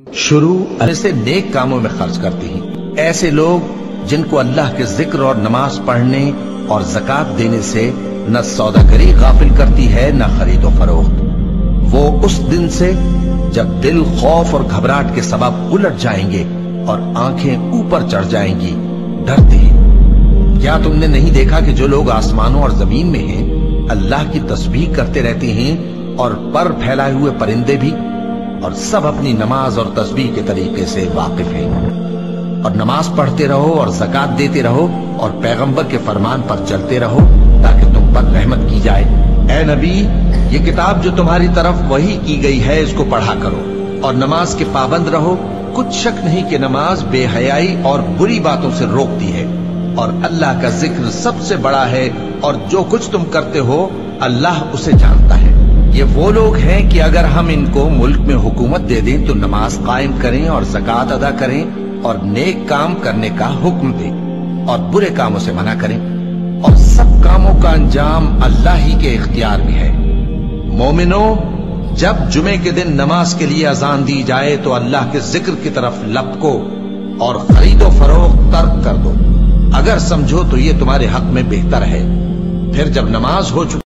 शुरू से नेक कामों में खर्च करती हैं। ऐसे लोग जिनको अल्लाह के जिक्र और नमाज पढ़ने और ज़कात देने से न सौदागरी गाफिल करती है न खरीदो फरोख्त। वो उस दिन से जब दिल खौफ और घबराहट के सबब उलट जाएंगे और आंखें ऊपर चढ़ जाएंगी डरते हैं। क्या तुमने नहीं देखा कि जो लोग आसमानों और जमीन में हैं अल्लाह की तस्बीह करते रहते हैं और पर फैलाए हुए परिंदे भी, और सब अपनी नमाज और तस्बीह के तरीके से वाकिफ हैं। और नमाज पढ़ते रहो और ज़कात देते रहो और पैगंबर के फरमान पर चलते रहो ताकि तुम पर रहमत की जाए। ऐ नबी, ये किताब जो तुम्हारी तरफ वही की गई है इसको पढ़ा करो और नमाज के पाबंद रहो। कुछ शक नहीं कि नमाज बेहयाई और बुरी बातों से रोकती है और अल्लाह का जिक्र सबसे बड़ा है, और जो कुछ तुम करते हो अल्लाह उसे जानता है। ये वो लोग हैं कि अगर हम इनको मुल्क में हुकूमत दे दें तो नमाज कायम करें और ज़कात अदा करें और नेक काम करने का हुक्म दें और बुरे कामों से मना करें, और सब कामों का अंजाम अल्लाह ही के इख्तियार में है। मोमिनो, जब जुमे के दिन नमाज के लिए अजान दी जाए तो अल्लाह के जिक्र की तरफ लपको और खरीदो फरोख्त तर्क कर दो। अगर समझो तो ये तुम्हारे हक में बेहतर है। फिर जब नमाज हो चुकी